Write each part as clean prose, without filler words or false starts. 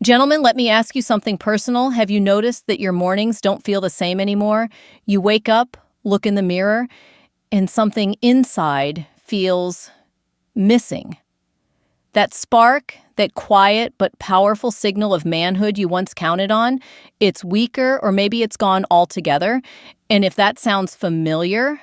Gentlemen, let me ask you something personal. Have you noticed that your mornings don't feel the same anymore? You wake up, look in the mirror, and something inside feels missing. That spark, that quiet but powerful signal of manhood you once counted on, it's weaker or maybe it's gone altogether. And if that sounds familiar,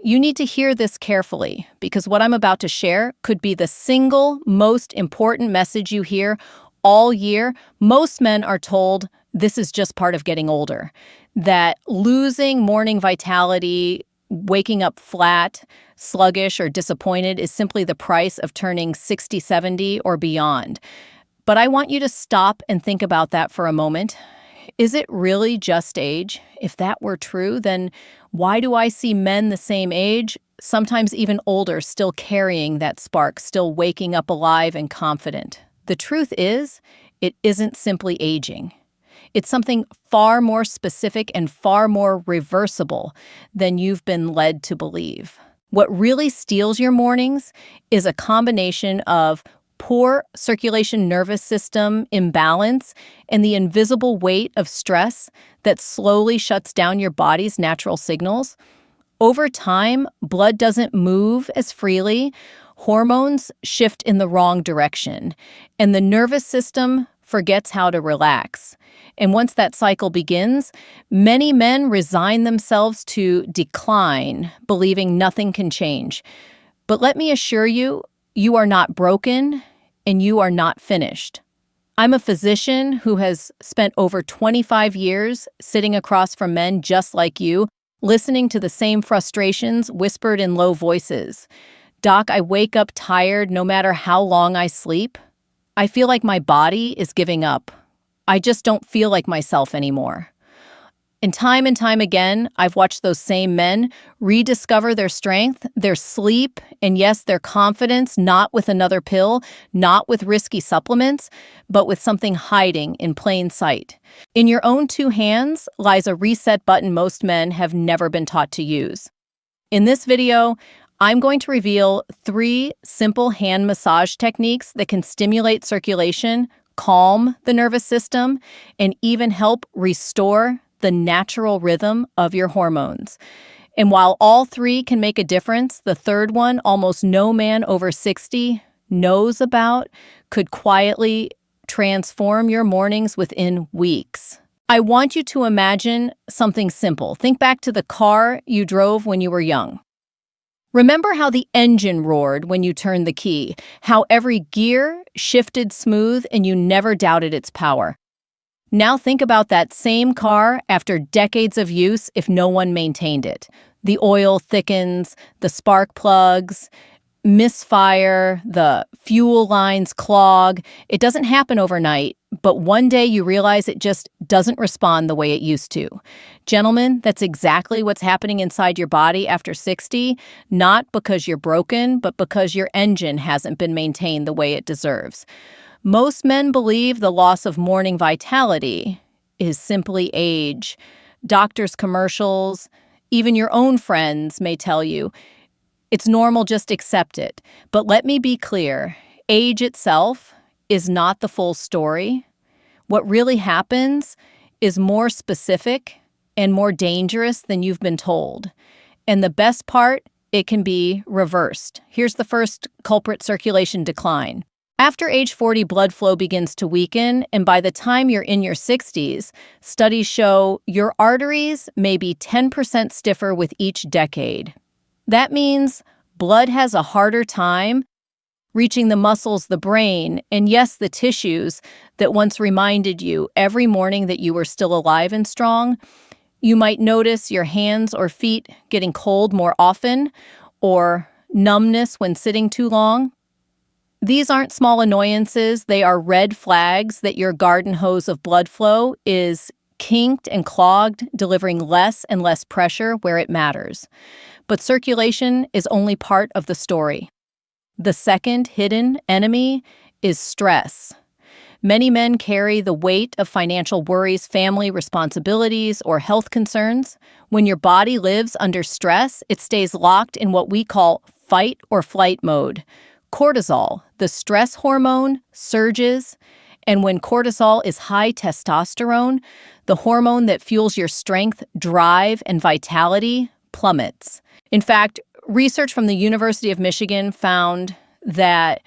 you need to hear this carefully because what I'm about to share could be the single most important message you hear all year. Most men are told this is just part of getting older, that losing morning vitality, waking up flat, sluggish, or disappointed is simply the price of turning 60, 70, or beyond. But I want you to stop and think about that for a moment. Is it really just age? If that were true, then why do I see men the same age, sometimes even older, still carrying that spark, still waking up alive and confident? The truth is, it isn't simply aging. It's something far more specific and far more reversible than you've been led to believe. What really steals your mornings is a combination of poor circulation nervous system imbalance and the invisible weight of stress that slowly shuts down your body's natural signals. Over time, blood doesn't move as freely, hormones shift in the wrong direction, and the nervous system forgets how to relax. And once that cycle begins, many men resign themselves to decline, believing nothing can change. But let me assure you, you are not broken and you are not finished. I'm a physician who has spent over 25 years sitting across from men just like you, listening to the same frustrations whispered in low voices. Doc, I wake up tired no matter how long I sleep. I feel like my body is giving up. I just don't feel like myself anymore. And time again, I've watched those same men rediscover their strength, their sleep, and yes, their confidence, not with another pill, not with risky supplements, but with something hiding in plain sight. In your own two hands lies a reset button most men have never been taught to use. In this video, I'm going to reveal 3 simple hand massage techniques that can stimulate circulation, calm the nervous system, and even help restore the natural rhythm of your hormones. And while all 3 can make a difference, the third one, almost no man over 60 knows about, could quietly transform your mornings within weeks. I want you to imagine something simple. Think back to the car you drove when you were young. Remember how the engine roared when you turned the key, how every gear shifted smooth and you never doubted its power. Now think about that same car after decades of use if no one maintained it. The oil thickens, the spark plugs misfire, the fuel lines clog. It doesn't happen overnight, but one day you realize it just doesn't respond the way it used to. Gentlemen, that's exactly what's happening inside your body after 60, not because you're broken, but because your engine hasn't been maintained the way it deserves. Most men believe the loss of morning vitality is simply age. Doctors' commercials, even your own friends may tell you, it's normal, just accept it. But let me be clear, age itself is not the full story. What really happens is more specific and more dangerous than you've been told. And the best part, it can be reversed. Here's the first culprit: circulation decline. After age 40, blood flow begins to weaken, and by the time you're in your 60s, studies show your arteries may be 10% stiffer with each decade. That means blood has a harder time reaching the muscles, the brain, and yes, the tissues that once reminded you every morning that you were still alive and strong. You might notice your hands or feet getting cold more often, or numbness when sitting too long. These aren't small annoyances. They are red flags that your garden hose of blood flow is kinked and clogged, delivering less and less pressure where it matters. But circulation is only part of the story. The second hidden enemy is stress. Many men carry the weight of financial worries, family responsibilities, or health concerns. When your body lives under stress, it stays locked in what we call fight or flight mode. Cortisol, the stress hormone, surges, And when cortisol is high testosterone, the hormone that fuels your strength, drive, and vitality plummets. In fact, research from the University of Michigan found that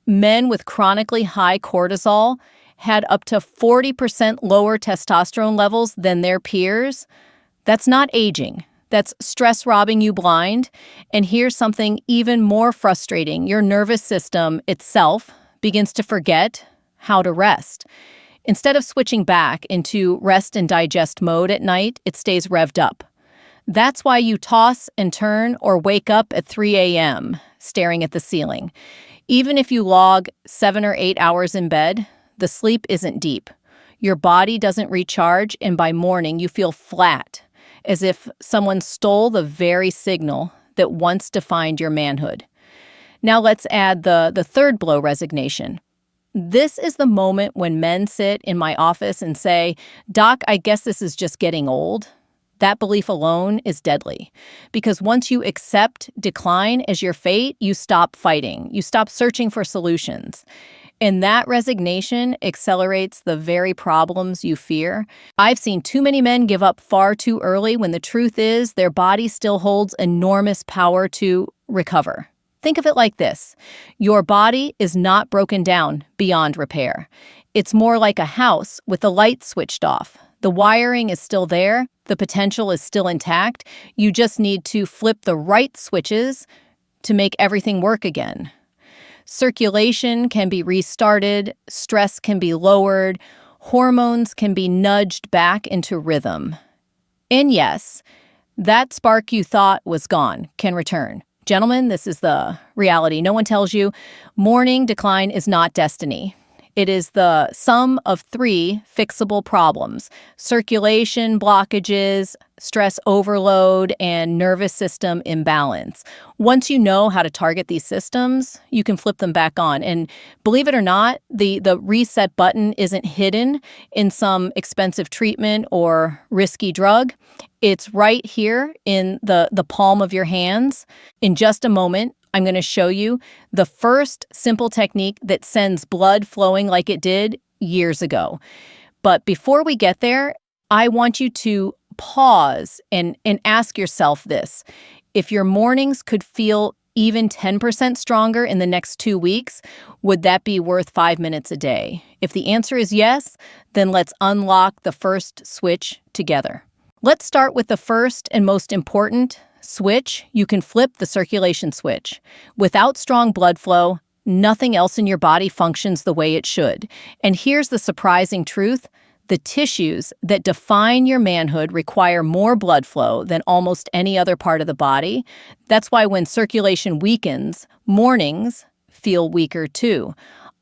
men with chronically high cortisol had up to 40% lower testosterone levels than their peers. That's not aging. That's stress robbing you blind. And here's something even more frustrating. Your nervous system itself begins to forget how to rest. Instead of switching back into rest and digest mode at night, it stays revved up. That's why you toss and turn or wake up at 3 a.m. staring at the ceiling. Even if you log 7 or 8 hours in bed, the sleep isn't deep. Your body doesn't recharge, and by morning you feel flat, as if someone stole the very signal that once defined your manhood. Now let's add the third blow: resignation. This is the moment when men sit in my office and say, "Doc, I guess this is just getting old." That belief alone is deadly, because once you accept decline as your fate, you stop fighting. You stop searching for solutions. And that resignation accelerates the very problems you fear. I've seen too many men give up far too early when the truth is their body still holds enormous power to recover. Think of it like this. Your body is not broken down beyond repair. It's more like a house with the lights switched off. The wiring is still there. The potential is still intact. You just need to flip the right switches to make everything work again. Circulation can be restarted, stress can be lowered, hormones can be nudged back into rhythm. And yes, that spark you thought was gone can return. Gentlemen, this is the reality. No one tells you morning decline is not destiny. It is the sum of 3 fixable problems: circulation blockages, stress overload, and nervous system imbalance. Once you know how to target these systems, you can flip them back on. And believe it or not, the reset button isn't hidden in some expensive treatment or risky drug. It's right here in the palm of your hands. In just a moment, I'm going to show you the first simple technique that sends blood flowing like it did years ago. But before we get there, I want you to pause and ask yourself this. If your mornings could feel even 10% stronger in the next 2 weeks, would that be worth 5 minutes a day? If the answer is yes, then let's unlock the first switch together. Let's start with the first and most important switch. You can flip the circulation switch. Without strong blood flow, nothing else in your body functions the way it should. And here's the surprising truth. The tissues that define your manhood require more blood flow than almost any other part of the body. That's why when circulation weakens, mornings feel weaker too.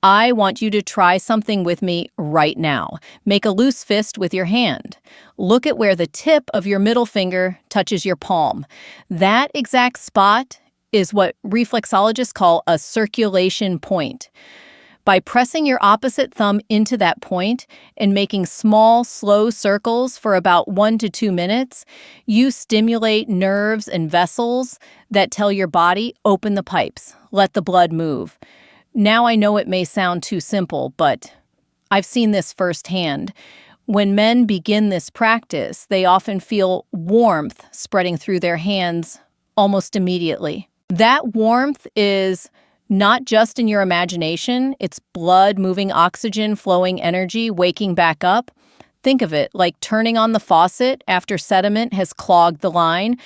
I want you to try something with me right now. Make a loose fist with your hand. Look at where the tip of your middle finger touches your palm. That exact spot is what reflexologists call a circulation point. By pressing your opposite thumb into that point and making small, slow circles for about 1 to 2 minutes, you stimulate nerves and vessels that tell your body, open the pipes, let the blood move. Now I know it may sound too simple, but I've seen this firsthand. When men begin this practice, they often feel warmth spreading through their hands almost immediately. That warmth is not just in your imagination, it's blood moving oxygen, flowing energy, waking back up. Think of it like turning on the faucet after sediment has clogged the line.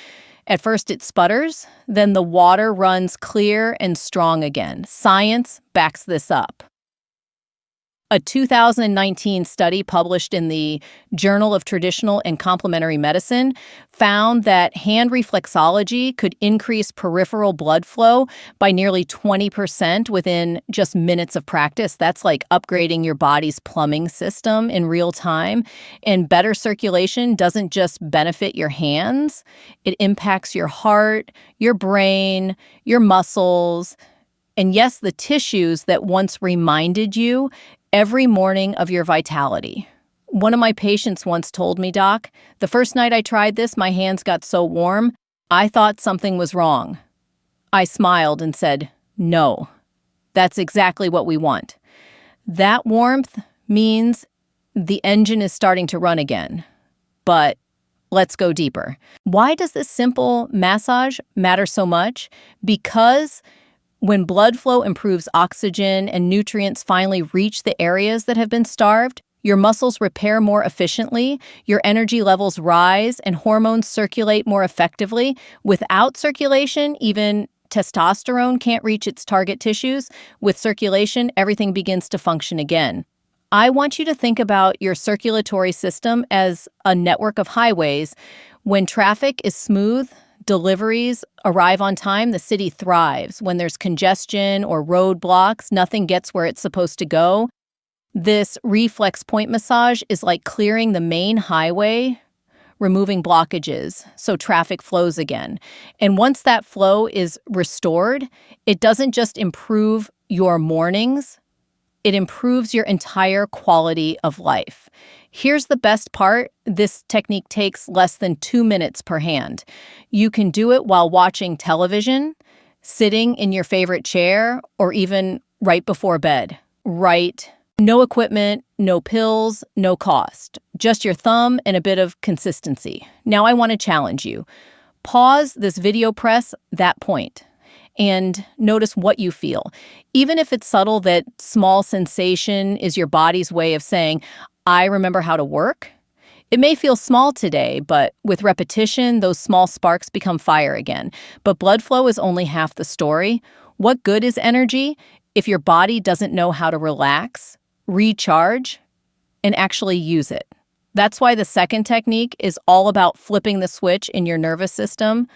At first it sputters, then the water runs clear and strong again. Science backs this up. A 2019 study published in the Journal of Traditional and Complementary Medicine found that hand reflexology could increase peripheral blood flow by nearly 20% within just minutes of practice. That's like upgrading your body's plumbing system in real time. And better circulation doesn't just benefit your hands, it impacts your heart, your brain, your muscles, and yes, the tissues that once reminded you every morning of your vitality. One of my patients once told me, "Doc, the first night I tried this, my hands got so warm, I thought something was wrong." I smiled and said, "No, that's exactly what we want." That warmth means the engine is starting to run again. But let's go deeper. Why does this simple massage matter so much? Because when blood flow improves, oxygen and nutrients finally reach the areas that have been starved, your muscles repair more efficiently, your energy levels rise, and hormones circulate more effectively. Without circulation, even testosterone can't reach its target tissues. With circulation, everything begins to function again. I want you to think about your circulatory system as a network of highways. When traffic is smooth, deliveries arrive on time, the city thrives. When there's congestion or roadblocks, nothing gets where it's supposed to go. This reflex point massage is like clearing the main highway, removing blockages so traffic flows again. And once that flow is restored, it doesn't just improve your mornings, it improves your entire quality of life. Here's the best part. This technique takes less than 2 minutes per hand. You can do it while watching television, sitting in your favorite chair, or even right before bed. No equipment, no pills, no cost. Just your thumb and a bit of consistency. Now I want to challenge you. Pause this video, press that point, and notice what you feel. Even if it's subtle, that small sensation is your body's way of saying, I remember how to work. It may feel small today, but with repetition, those small sparks become fire again. But blood flow is only half the story. What good is energy if your body doesn't know how to relax, recharge, and actually use it? That's why the second technique is all about flipping the switch in your nervous system,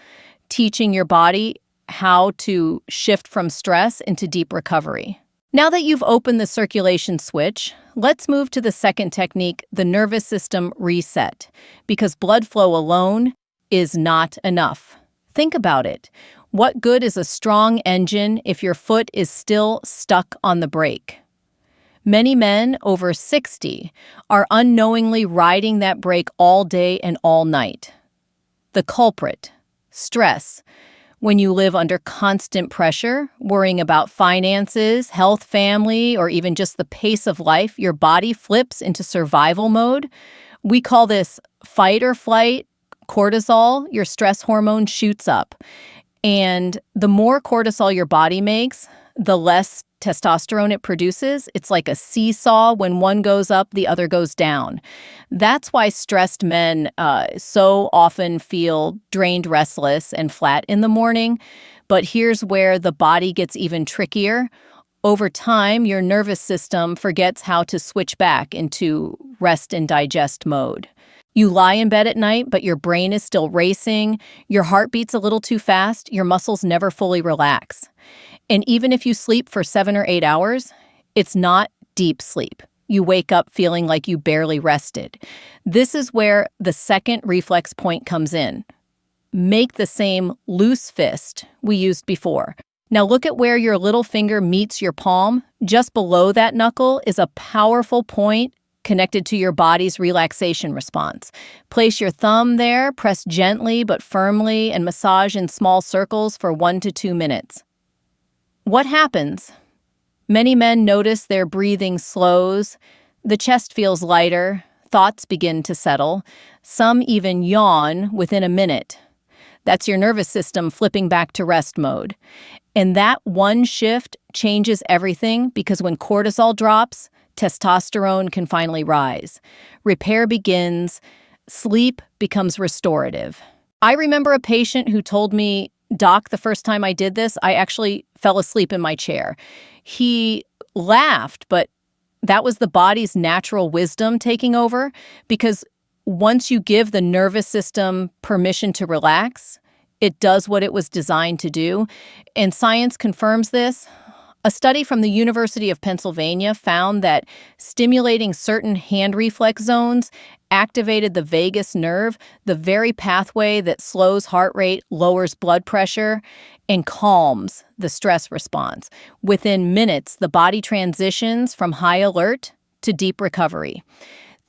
teaching your body how to shift from stress into deep recovery. Now that you've opened the circulation switch, let's move to the second technique, the nervous system reset, because blood flow alone is not enough. Think about it. What good is a strong engine if your foot is still stuck on the brake? Many men over 60 are unknowingly riding that brake all day and all night. The culprit, stress. When you live under constant pressure, worrying about finances, health, family, or even just the pace of life, your body flips into survival mode. We call this fight or flight. Cortisol, your stress hormone, shoots up. And the more cortisol your body makes, the less testosterone it produces. It's like a seesaw. When one goes up, the other goes down. That's why stressed men so often feel drained, restless, and flat in the morning. But here's where the body gets even trickier. Over time, your nervous system forgets how to switch back into rest and digest mode. You lie in bed at night, but your brain is still racing. Your heart beats a little too fast. Your muscles never fully relax. And even if you sleep for 7 or 8 hours, it's not deep sleep. You wake up feeling like you barely rested. This is where the second reflex point comes in. Make the same loose fist we used before. Now look at where your little finger meets your palm. Just below that knuckle is a powerful point connected to your body's relaxation response. Place your thumb there, press gently but firmly, and massage in small circles for 1 to 2 minutes. What happens? Many men notice their breathing slows, the chest feels lighter, thoughts begin to settle. Some even yawn within a minute. That's your nervous system flipping back to rest mode. And that one shift changes everything, because when cortisol drops, testosterone can finally rise. Repair begins, sleep becomes restorative. I remember a patient who told me, Doc, the first time I did this, I actually fell asleep in my chair. He laughed, but that was the body's natural wisdom taking over, because once you give the nervous system permission to relax, it does what it was designed to do. And science confirms this. A study from the University of Pennsylvania found that stimulating certain hand reflex zones activated the vagus nerve, the very pathway that slows heart rate, lowers blood pressure, and calms the stress response. Within minutes, the body transitions from high alert to deep recovery.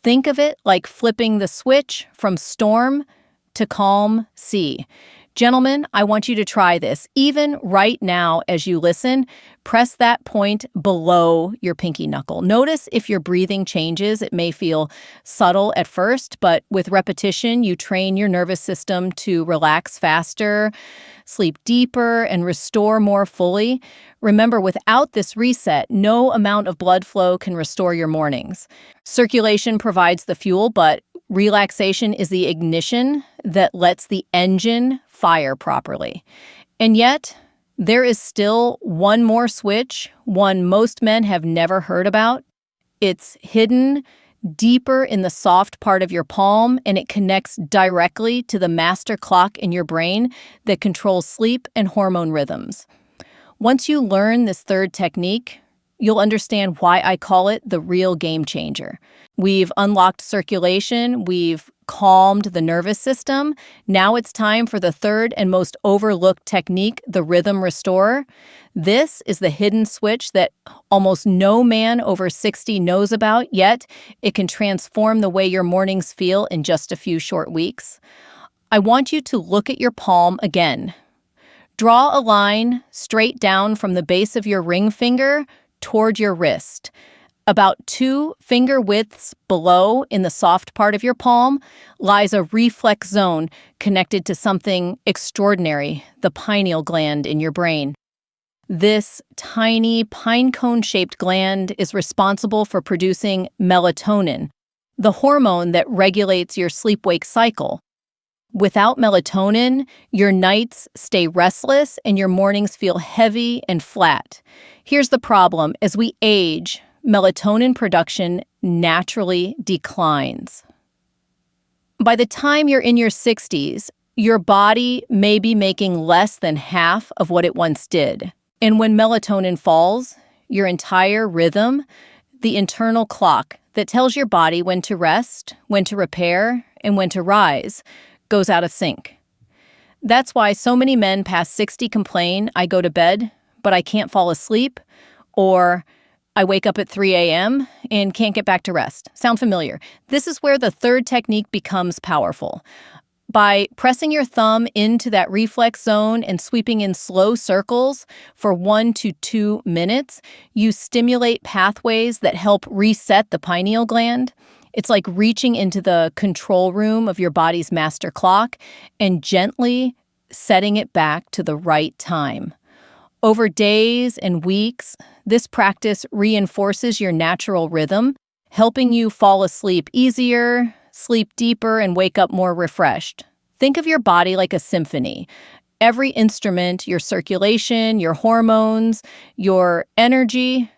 Think of it like flipping the switch from storm to calm sea. Gentlemen, I want you to try this. Even right now, as you listen, press that point below your pinky knuckle. Notice if your breathing changes. It may feel subtle at first, but with repetition, you train your nervous system to relax faster, sleep deeper, and restore more fully. Remember, without this reset, no amount of blood flow can restore your mornings. Circulation provides the fuel, but relaxation is the ignition that lets the engine fire properly. And yet, there is still one more switch, one most men have never heard about. It's hidden deeper in the soft part of your palm, and it connects directly to the master clock in your brain that controls sleep and hormone rhythms. Once you learn this third technique, you'll understand why I call it the real game changer. We've unlocked circulation, we've calmed the nervous system. Now it's time for the third and most overlooked technique, the rhythm restorer. This is the hidden switch that almost no man over 60 knows about, yet it can transform the way your mornings feel in just a few short weeks. I want you to look at your palm again. Draw a line straight down from the base of your ring finger toward your wrist. About 2 finger widths below in the soft part of your palm lies a reflex zone connected to something extraordinary, the pineal gland in your brain. This tiny pine cone-shaped gland is responsible for producing melatonin, the hormone that regulates your sleep-wake cycle. Without melatonin, your nights stay restless and your mornings feel heavy and flat. Here's the problem. As we age, melatonin production naturally declines. By the time you're in your 60s, your body may be making less than half of what it once did. And when melatonin falls, your entire rhythm, the internal clock that tells your body when to rest, when to repair, and when to rise, goes out of sync. That's why so many men past 60 complain, I go to bed, but I can't fall asleep, or I wake up at 3 a.m. and can't get back to rest. Sound familiar? This is where the third technique becomes powerful. By pressing your thumb into that reflex zone and sweeping in slow circles for 1 to 2 minutes, you stimulate pathways that help reset the pineal gland. It's like reaching into the control room of your body's master clock and gently setting it back to the right time. Over days and weeks, this practice reinforces your natural rhythm, helping you fall asleep easier, sleep deeper, and wake up more refreshed. Think of your body like a symphony. Every instrument, your circulation, your hormones, your energy,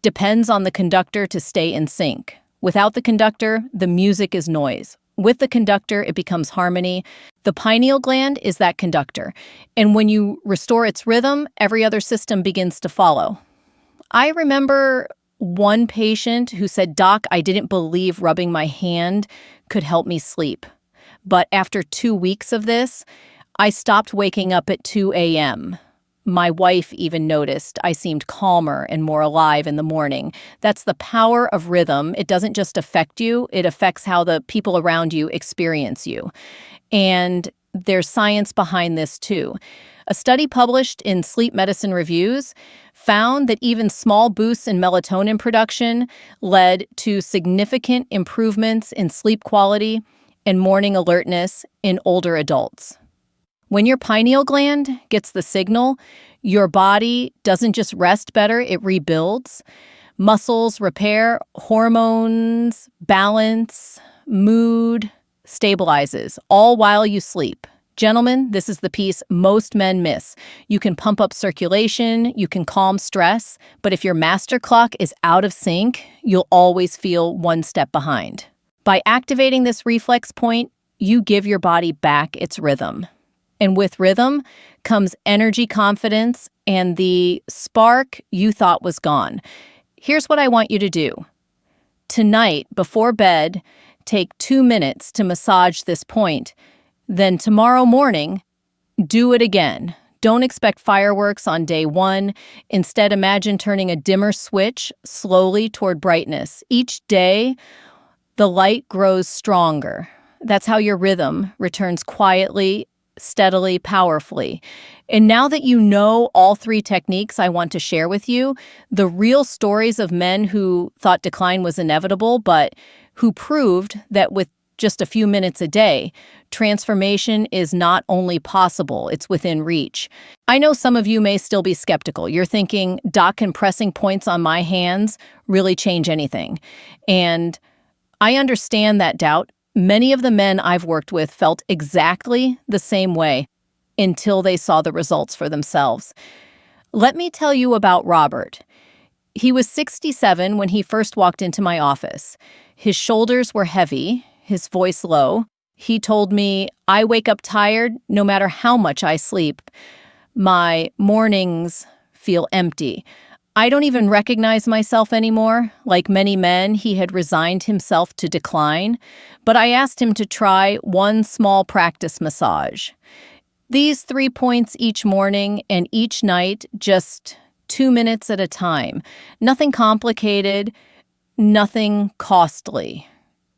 depends on the conductor to stay in sync. Without the conductor, the music is noise. With the conductor, it becomes harmony. The pineal gland is that conductor. And when you restore its rhythm, every other system begins to follow. I remember one patient who said, "Doc, I didn't believe rubbing my hand could help me sleep. But after 2 weeks of this, I stopped waking up at 2 a.m. My wife even noticed I seemed calmer and more alive in the morning." That's the power of rhythm. It doesn't just affect you, it affects how the people around you experience you. And there's science behind this too. A study published in Sleep Medicine Reviews found that even small boosts in melatonin production led to significant improvements in sleep quality and morning alertness in older adults. When your pineal gland gets the signal, your body doesn't just rest better, it rebuilds. Muscles repair, hormones balance, mood stabilizes, all while you sleep. Gentlemen, this is the piece most men miss. You can pump up circulation, you can calm stress, but if your master clock is out of sync, you'll always feel one step behind. By activating this reflex point, you give your body back its rhythm. And with rhythm comes energy, confidence, and the spark you thought was gone. Here's what I want you to do. Tonight, before bed, take 2 minutes to massage this point. Then tomorrow morning, do it again. Don't expect fireworks on day 1. Instead, imagine turning a dimmer switch slowly toward brightness. Each day, the light grows stronger. That's how your rhythm returns quietly steadily, powerfully. And now that you know all three techniques I want to share with you, the real stories of men who thought decline was inevitable, but who proved that with just a few minutes a day, transformation is not only possible, it's within reach. I know some of you may still be skeptical. You're thinking, Doc, can pressing points on my hands really change anything? And I understand that doubt. Many of the men I've worked with felt exactly the same way until they saw the results for themselves. Let me tell you about Robert. He was 67 when he first walked into my office. His shoulders were heavy, his voice low. He told me, I wake up tired no matter how much I sleep. My mornings feel empty. I don't even recognize myself anymore. Like many men, he had resigned himself to decline, but I asked him to try one small practice massage. These 3 points each morning and each night, just 2 minutes at a time. Nothing complicated, nothing costly.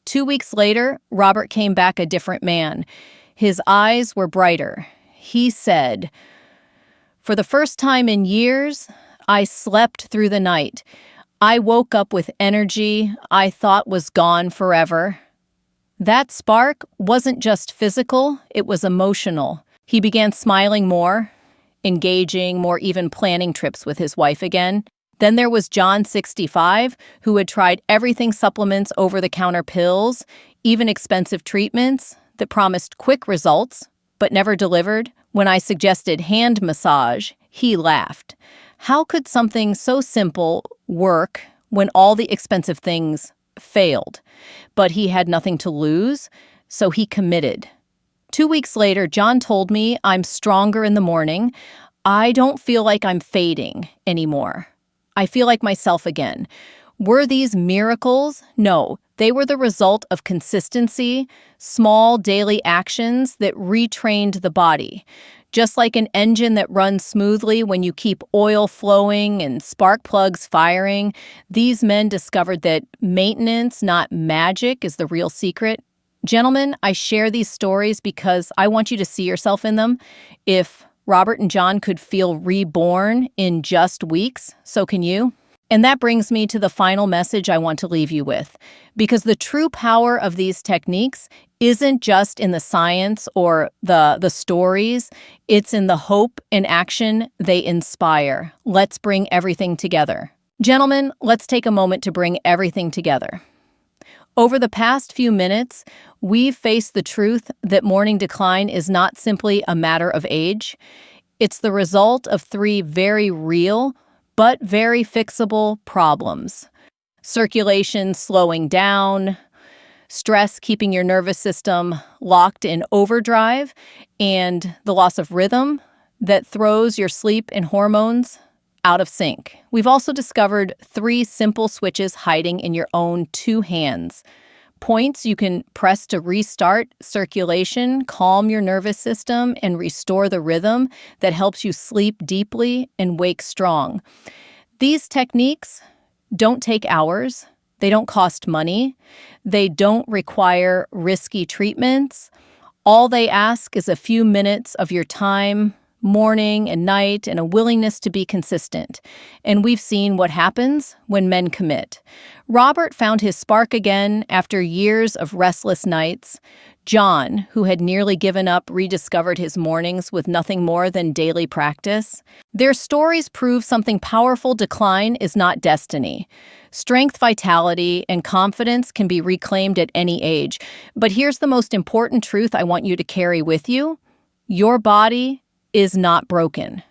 2 weeks later, Robert came back a different man. His eyes were brighter. He said, for the first time in years, I slept through the night. I woke up with energy I thought was gone forever. That spark wasn't just physical, it was emotional. He began smiling more, engaging, more even planning trips with his wife again. Then there was John, 65, who had tried everything supplements, over-the-counter pills, even expensive treatments that promised quick results, but never delivered. When I suggested hand massage, he laughed. How could something so simple work when all the expensive things failed? But he had nothing to lose, so he committed. 2 weeks later, John told me I'm stronger in the morning. I don't feel like I'm fading anymore. I feel like myself again. Were these miracles? No, they were the result of consistency, small daily actions that retrained the body. Just like an engine that runs smoothly when you keep oil flowing and spark plugs firing, these men discovered that maintenance, not magic, is the real secret. Gentlemen, I share these stories because I want you to see yourself in them. If Robert and John could feel reborn in just weeks, so can you. And that brings me to the final message I want to leave you with, because the true power of these techniques isn't just in the science or the stories, it's in the hope and action they inspire. Let's bring everything together. Gentlemen, let's take a moment to bring everything together. Over the past few minutes, we've faced the truth that morning decline is not simply a matter of age. It's the result of 3 very real but very fixable problems. Circulation slowing down, stress keeping your nervous system locked in overdrive, and the loss of rhythm that throws your sleep and hormones out of sync. We've also discovered 3 simple switches hiding in your own 2 hands. Points you can press to restart circulation, calm your nervous system, and restore the rhythm that helps you sleep deeply and wake strong. These techniques don't take hours. They don't cost money. They don't require risky treatments. All they ask is a few minutes of your time, morning and night, and a willingness to be consistent. And we've seen what happens when men commit. Robert found his spark again after years of restless nights. John, who had nearly given up, rediscovered his mornings with nothing more than daily practice. Their stories prove something powerful: decline is not destiny. Strength, vitality, and confidence can be reclaimed at any age. But here's the most important truth I want you to carry with you. Your body is not broken.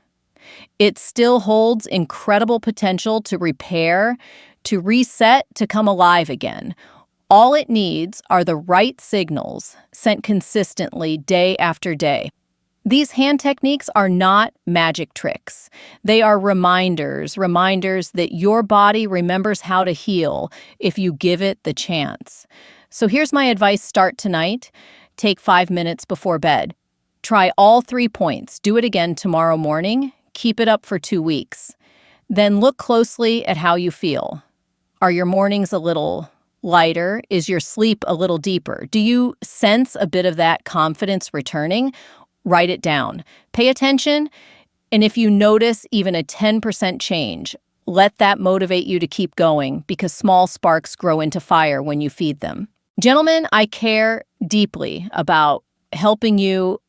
It still holds incredible potential to repair, to reset, to come alive again. All it needs are the right signals sent consistently day after day. These hand techniques are not magic tricks. They are reminders that your body remembers how to heal if you give it the chance. So here's my advice: start tonight. Take 5 minutes before bed. Try all 3 points. Do it again tomorrow morning. Keep it up for 2 weeks. Then look closely at how you feel. Are your mornings a little lighter? Is your sleep a little deeper? Do you sense a bit of that confidence returning? Write it down. Pay attention, and if you notice even a 10% change, let that motivate you to keep going because small sparks grow into fire when you feed them. Gentlemen, I care deeply about helping you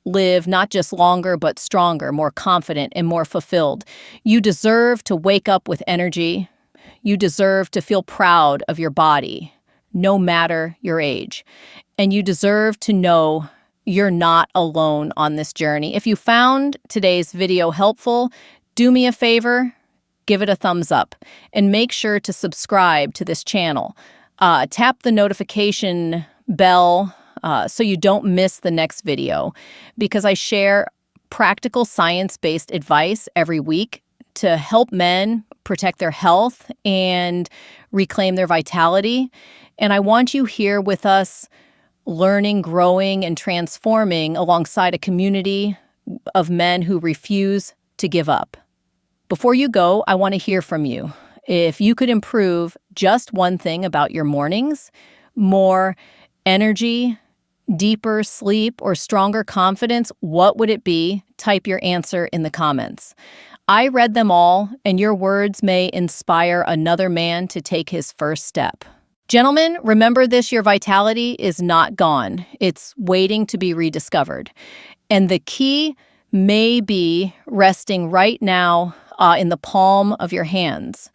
live not just longer, but stronger, more confident, and more fulfilled. You deserve to wake up with energy. You deserve to feel proud of your body, no matter your age. And you deserve to know you're not alone on this journey. If you found today's video helpful, do me a favor, give it a thumbs up, and make sure to subscribe to this channel. Tap the notification bell so you don't miss the next video, because I share practical science-based advice every week to help men protect their health and reclaim their vitality. And I want you here with us, learning, growing, and transforming alongside a community of men who refuse to give up. Before you go, I want to hear from you. If you could improve just one thing about your mornings, more energy, deeper sleep, or stronger confidence, what would it be? Type your answer in the comments. I read them all, and your words may inspire another man to take his first step. Gentlemen, remember this, your vitality is not gone. It's waiting to be rediscovered. And the key may be resting right now in the palm of your hands.